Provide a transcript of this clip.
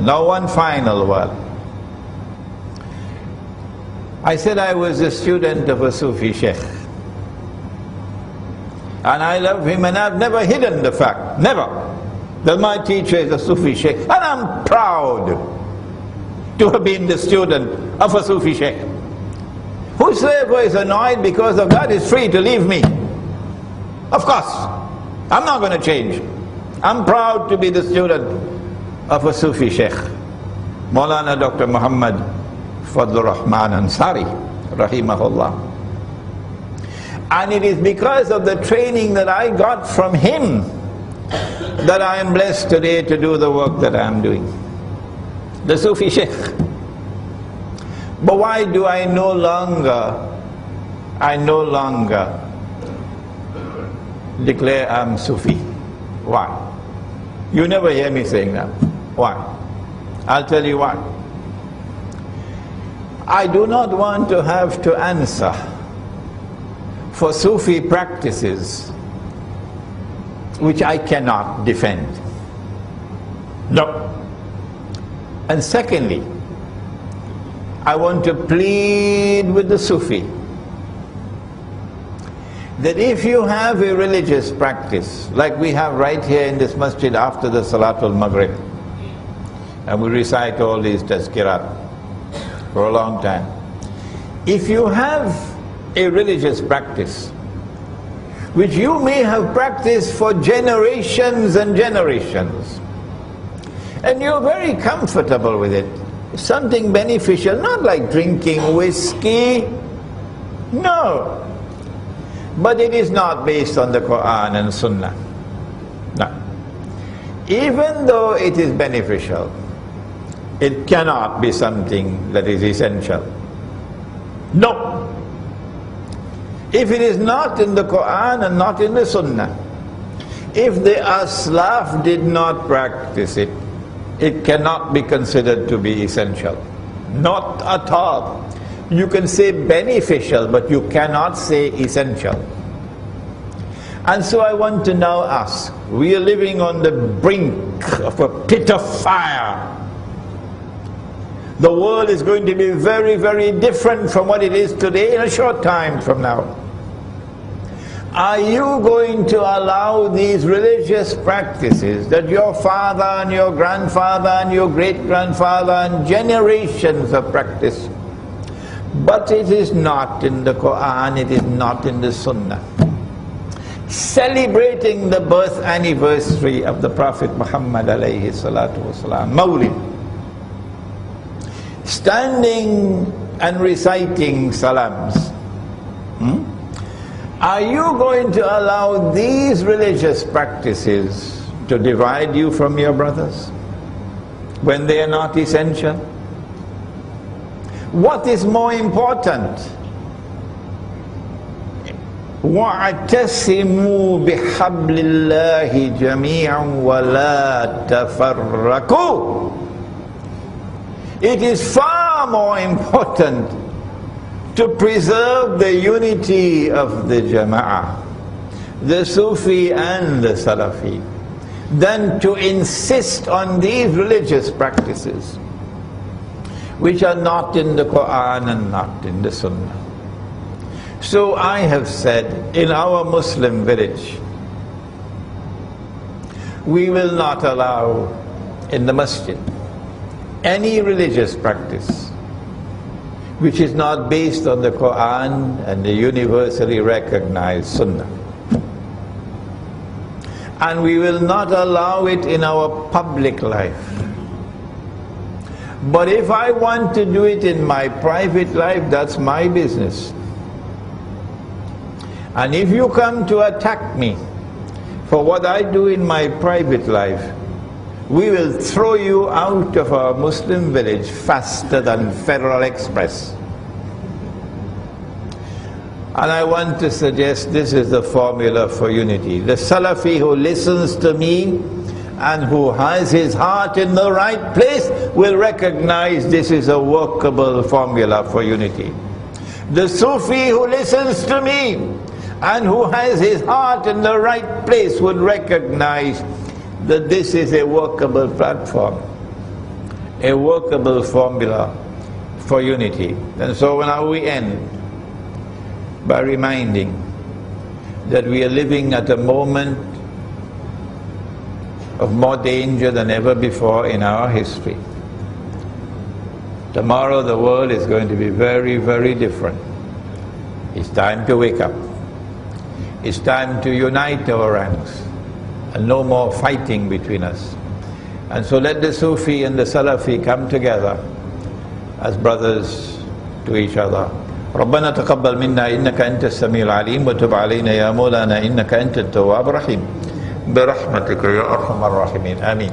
Now one final one. I said I was a student of a Sufi Sheikh. And I love him, and I've never hidden the fact, never, that my teacher is a Sufi Sheikh. And I'm proud to have been the student of a Sufi Sheikh. Whosoever is annoyed because of that is free to leave me. Of course, I'm not going to change. I'm proud to be the student of a Sufi Sheikh, Maulana Dr. Muhammad Fadlur Rahman Ansari, rahimahullah. And it is because of the training that I got from him that I am blessed today to do the work that I am doing. The Sufi Sheikh. But why do I no longer declare I'm Sufi? Why? You never hear me saying that. Why? I'll tell you why. I do not want to have to answer for Sufi practices which I cannot defend. No. And secondly, I want to plead with the Sufi that if you have a religious practice, like we have right here in this masjid after the Salatul Maghrib, and we recite all these tazkirat for a long time. If you have a religious practice, which you may have practiced for generations and generations, and you're very comfortable with it, something beneficial, not like drinking whiskey, no. But it is not based on the Quran and Sunnah. No. Even though it is beneficial, it cannot be something that is essential. No. If it is not in the Quran and not in the Sunnah, if the Aslaf did not practice it, it cannot be considered to be essential. Not at all. You can say beneficial, but you cannot say essential. And so I want to now ask, we are living on the brink of a pit of fire. The world is going to be very, very different from what it is today in a short time from now. Are you going to allow these religious practices that your father and your grandfather and your great-grandfather and generations have practiced, but it is not in the Quran, it is not in the Sunnah, celebrating the birth anniversary of the Prophet Muhammad alayhi salatu wasalam, Mawlid, standing and reciting salams, Are you going to allow these religious practices to divide you from your brothers when they are not essential? What is more important? وَاعْتَصِمُوا بِحَبْلِ اللَّهِ جَمِيعًا وَلَا تَفَرَّقُوا. It is far more important to preserve the unity of the Jama'ah, the Sufi and the Salafi, than to insist on these religious practices which are not in the Quran and not in the Sunnah. So I have said, in our Muslim village, we will not allow in the masjid any religious practice which is not based on the Quran and the universally recognized Sunnah. And we will not allow it in our public life. But if I want to do it in my private life, that's my business. And if you come to attack me for what I do in my private life, we will throw you out of our Muslim village faster than Federal Express. And I want to suggest this is the formula for unity. The Salafi who listens to me and who has his heart in the right place will recognize this is a workable formula for unity. The Sufi who listens to me and who has his heart in the right place would recognize that this is a workable platform. a workable formula for unity. And so now we end by reminding that we are living at a moment of more danger than ever before in our history. Tomorrow the world is going to be very, very different. It's time to wake up. It's time to unite our ranks and no more fighting between us. And so let the Sufi and the Salafi come together as brothers to each other. ربنا تقبل منا إنك أنت السميع العليم وتب علينا يا مولانا إنك أنت التواب الرحيم برحمتك يا أرحم الراحمين آمين.